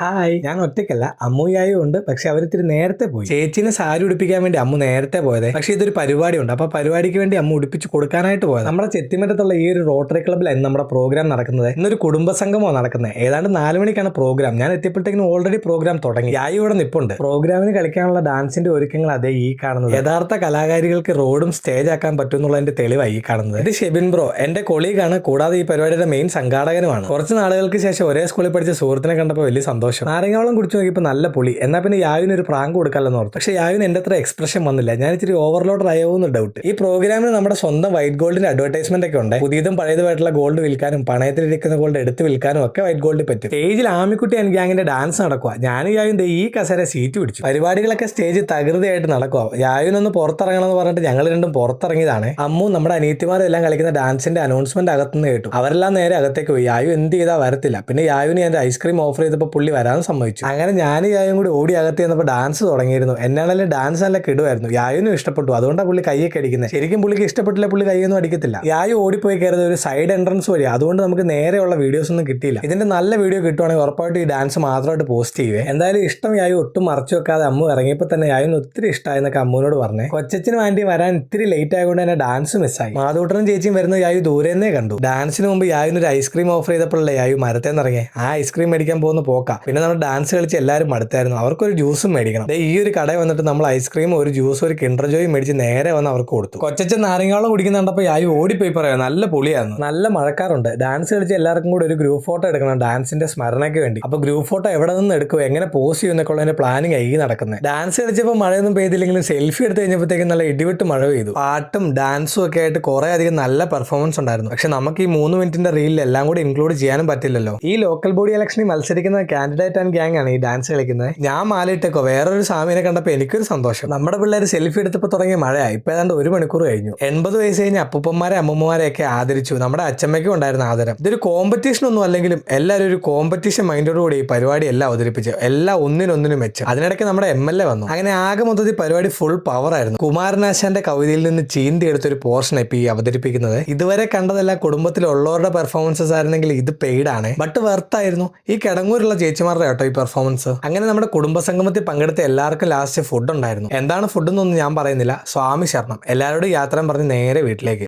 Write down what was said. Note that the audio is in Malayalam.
ഹായ്, ഞാൻ ഒറ്റയ്ക്കല്ല, അമ്മുയായും ഉണ്ട്. പക്ഷെ അവരിത്തിരി നേരത്തെ പോയി. ചേച്ചിനെ സാരി ഉടുപ്പിക്കാൻ വേണ്ടി അമ്മു നേരത്തെ പോയത്. പക്ഷെ ഇതൊരു പരിപാടി ഉണ്ട്, അപ്പൊ പരിപാടിക്ക് വേണ്ടി അമ്മ ഉടുപ്പിച്ച് കൊടുക്കാനായിട്ട് പോയത്. നമ്മുടെ ചെത്തിമറ്റത്തുള്ള ഈ ഒരു റോട്ടറി ക്ലബ്ബിലായിരുന്നു നമ്മുടെ പ്രോഗ്രാം നടക്കുന്നത്. ഇന്നൊരു കുടുംബസംഗമോ നടക്കുന്നത്. ഏതാണ്ട് 4 മണിക്കാണ് പ്രോഗ്രാം. ഞാൻ എത്തിയപ്പോഴത്തേക്കും ഓൾറെഡി പ്രോഗ്രാം തുടങ്ങി. യായി ഇവിടെ നിപ്പുണ്ട്. പ്രോഗ്രാമിന് കളിക്കാനുള്ള ഡാൻസിന്റെ ഒരുക്കങ്ങൾ അതേ ഈ കാണുന്നത്. യഥാർത്ഥ കലാകാരികൾക്ക് റോഡും സ്റ്റേജ് ആക്കാൻ പറ്റുന്നുള്ളതിന്റെ തെളിവായി ഈ കാണുന്നത്. ഇത് ഷെബിൻ ബ്രോ, എന്റെ കൊളീഗാണ്. കൂടാതെ ഈ പരിപാടിയുടെ മെയിൻ സംഘാടകനുമാണ്. കുറച്ച് നാളുകൾക്ക് ശേഷം ഒരേ സ്കൂളിൽ പഠിച്ച സുഹൃത്തിനെ കണ്ടപ്പോൾ വലിയ സന്തോഷം. നാരങ്ങാവളം കുടിച്ചു നോക്കിയപ്പോൾ നല്ല പുളി. എന്നാൽ പിന്നെ യാവിന് ഒരു പ്രാങ്ക് കൊടുക്കാമെന്ന് ഓർത്തു. പക്ഷേ യാവിന് എന്റെ അത്ര എക്സ്പ്രഷൻ വന്നില്ല. ഞാൻ ഇച്ചിരി ഓവർലോഡ് ആയോന്ന് ഡൗട്ട്. ഈ പ്രോഗ്രാമിന് നമ്മുടെ സ്വന്തം വൈറ്റ് ഗോൾഡിന്റെ അഡ്വർടൈസ്മെന്റ് ഒക്കെ ഉണ്ട്. പുതിയതും പഴയതുമായിട്ടുള്ള ഗോൾഡ് വിൽക്കാനും പണയത്തിലിരിക്കുന്ന ഗോൾഡ് എടുത്ത് വിൽക്കാനും ഒക്കെ വൈറ്റ് ഗോൾഡ് പറ്റും. സ്റ്റേജിൽ ആമിക്കുട്ടി ആൻഡ് ഗ്യാങ്ങിന്റെ ഡാൻസ് നടക്കുക. ഞാൻ യാവിന്റെ ഈ കസേര സീറ്റ് പിടിച്ചു. പരിപാടികളൊക്കെ സ്റ്റേജ് തകൃതിയായിട്ട് നടക്കുക. യാവിനൊന്ന് പുറത്തിറങ്ങണം എന്ന് പറഞ്ഞിട്ട് ഞങ്ങൾ രണ്ടും പുറത്തിറങ്ങിയതാണ്. അമ്മു നമ്മുടെ അനിയത്തിമാരും എല്ലാം കളിക്കുന്ന ഡാൻസിന്റെ അനൗൺസ്മെന്റ് അകത്തുനിന്ന് കേട്ടു. അവരെല്ലാം നേരെ അകത്തേക്ക് പോയി. യായു എന്ത് ചെയ്താൽ വരത്തില്ല. പിന്നെ യാവിന് ഞാൻ ഐസ്ക്രീം ഓഫർ ചെയ്തപ്പോൾ പുള്ളി വരാൻ സമ്മതിച്ചു. അങ്ങനെ ഞാൻ യായും കൂടി ഓടി അകത്ത് ചെന്നപ്പോൾ ഡാൻസ് തുടങ്ങിയിരുന്നു. എന്നാണെങ്കിലും ഡാൻസ് നല്ല കിടുവായിരുന്നു. യായുനും ഇഷ്ടപ്പെട്ടു. അതുകൊണ്ടാണ് പുള്ളി കൈയൊക്കെ അടിക്കുന്നത്. ശരിക്കും പുള്ളിക്ക് ഇഷ്ടപ്പെട്ടില്ല, പുള്ളി കൈയൊന്നും അടിക്കത്തില്ല. യായു ഓടിപ്പോയി കയറുന്നത് ഒരു സൈഡ് എൻട്രൻസ് വഴി. അതുകൊണ്ട് നമുക്ക് നേരെയുള്ള വീഡിയോസ് ഒന്നും കിട്ടിയില്ല. ഇതിന്റെ നല്ല വീഡിയോ കിട്ടുവാണെങ്കിൽ ഉറപ്പായിട്ട് ഈ ഡാൻസ് മാത്രമായിട്ട് പോസ്റ്റ് ചെയ്യുവേ. എന്തായാലും ഇഷ്ടം യായു ഒട്ടും മറച്ചു വെക്കാതെ അമ്മു ഇറങ്ങിയപ്പോൾ തന്നെ യായുന് ഒത്തിരി ഇഷ്ടമായെന്നൊക്കെ അമ്മുവിനോട് പറഞ്ഞേ. കൊച്ചച്ഛന് വേണ്ടി വരാൻ ഇത്തിരി ലേറ്റ് ആയതുകൊണ്ട് തന്നെ ഡാൻസ് മിസ്സായി. മാധൂട്ടനും ചേച്ചിയും വരുന്നത് യായു ദൂരെന്നേ കണ്ടു. ഡാൻസിന് മുമ്പ് യായുന് ഒരു ഐസ്ക്രീം ഓഫർ ചെയ്തപ്പോഴല്ലേ യായു മരത്തേന്നിറങ്ങിയ. ആ ഐസ്ക്രീം മേടിക്കാൻ പോകുന്ന പോക്കാ. പിന്നെ നമ്മൾ ഡാൻസ് കളിച്ച് എല്ലാവരും മടുത്തായിരുന്നു. അവർക്കൊരു ജ്യൂസും മേടിക്കണം. ഈ ഒരു കടയിൽ വന്നിട്ട് നമ്മൾ ഐസ്ക്രീം, ഒരു ജ്യൂസ്, ഒരു കിൻഡർ ജോയും മേടിച്ച് നേരെ വന്ന് അവർക്ക് കൊടുത്തു. കൊച്ചച്ഛൻ നാരങ്ങാവളം കുടിക്കുന്ന കണ്ടപ്പോൾ യായു ഓടിപ്പോയി പറയാം, നല്ല പൊളിയായിരുന്നു. നല്ല മഴക്കാറുണ്ട്. ഡാൻസ് കളിച്ച് എല്ലാവർക്കും കൂടി ഒരു ഗ്രൂപ്പ് ഫോട്ടോ എടുക്കണം ഡാൻസിന്റെ സ്മരണയ്ക്ക് വേണ്ടി. അപ്പൊ ഗ്രൂപ്പ് ഫോട്ടോ എവിടെ നിന്ന് എടുക്കും, എങ്ങനെ പോസ്റ്റ് ചെയ്യും എന്നൊക്കെ ഉള്ളതിന്റെ പ്ലാനിങ് ആയി നടക്കുന്നത്. ഡാൻസ് കളിച്ചപ്പോൾ മഴയൊന്നും പെയ്തില്ലെങ്കിലും സെൽഫി എടുത്ത് കഴിഞ്ഞപ്പോഴത്തേക്കും നല്ല ഇടിവിട്ട് മഴ പെയ്തു. പാട്ടും ഡാൻസും ഒക്കെ ആയിട്ട് കുറെ അധികം നല്ല പെർഫോമൻസ് ഉണ്ടായിരുന്നു. പക്ഷെ നമുക്ക് ഈ 3 മിനിറ്റിന്റെ റീലിൽ എല്ലാം കൂടി ഇൻക്ലൂഡ് ചെയ്യാനും പറ്റില്ലല്ലോ. ഈ ലോക്കൽ ബോഡി ഇലക്ഷനിൽ മത്സരിക്കുന്ന കാൻഡിഡേറ്റ് ആൻഡ് ഗ്യാങ് ആണ് ഈ ഡാൻസ് കളിക്കുന്നത്. ഞാൻ മാലയിട്ടേക്കോ വേറൊരു സാമിനെ കണ്ടപ്പോൾ എനിക്കൊരു സന്തോഷം. നമ്മുടെ പിള്ളേർ സെൽഫി എടുത്തപ്പോൾ തുടങ്ങിയ മഴയായി. ഇപ്പൊ ഏതാണ്ട് 1 മണിക്കൂർ കഴിഞ്ഞു. 80 വയസ്സ് കഴിഞ്ഞ അപ്പൂപ്പന്മാരെ അമ്മൂമ്മമാരെ ഒക്കെ ആദരിച്ചു. നമ്മുടെ അച്ഛമ്മയ്ക്കും ഉണ്ടായിരുന്ന ആദരം. ഇതൊരു കോമ്പറ്റീഷൻ ഒന്നും അല്ലെങ്കിലും എല്ലാവരും ഒരു കോമ്പറ്റീഷൻ മൈൻഡോടുകൂടി ഈ പരിപാടി എല്ലാം അവതരിപ്പിച്ചു. എല്ലാം ഒന്നിനൊന്നിനും മെച്ചം. അതിനിടയ്ക്ക് നമ്മുടെ MLA വന്നു. അങ്ങനെ ആകെ മൊത്തത്തിൽ പരിപാടി ഫുൾ പവർ ആയിരുന്നു. കുമാരനാശാന്റെ കവിതയിൽ നിന്ന് ചീന്തി എടുത്തൊരു പോർഷൻ ഇപ്പൊ ഈ അവതരിപ്പിക്കുന്നത്. ഇതുവരെ കണ്ടതെല്ലാം കുടുംബത്തിലുള്ളവരുടെ പെർഫോമൻസസ് ആയിരുന്നെങ്കിൽ ഇത് പെയ്ഡാണ്, ബട്ട് വെർത്തായിരുന്നു. ഈ കിടങ്ങൂരുള്ള ചേച്ചിമാരുടെ കേട്ടോ ഈ പെർഫോമൻസ്. അങ്ങനെ നമ്മുടെ കുടുംബസംഗമത്തിൽ പങ്കെടുത്ത എല്ലാവർക്കും ലാസ്റ്റ് ഫുഡ് ഉണ്ടായിരുന്നു. എന്താണ് ഫുഡ് എന്നൊന്നും ഞാൻ പറയുന്നില്ല. സ്വാമി ശരണം. എല്ലാവരോടും യാത്ര പറഞ്ഞ് നേരെ വീട്ടിലേക്ക്.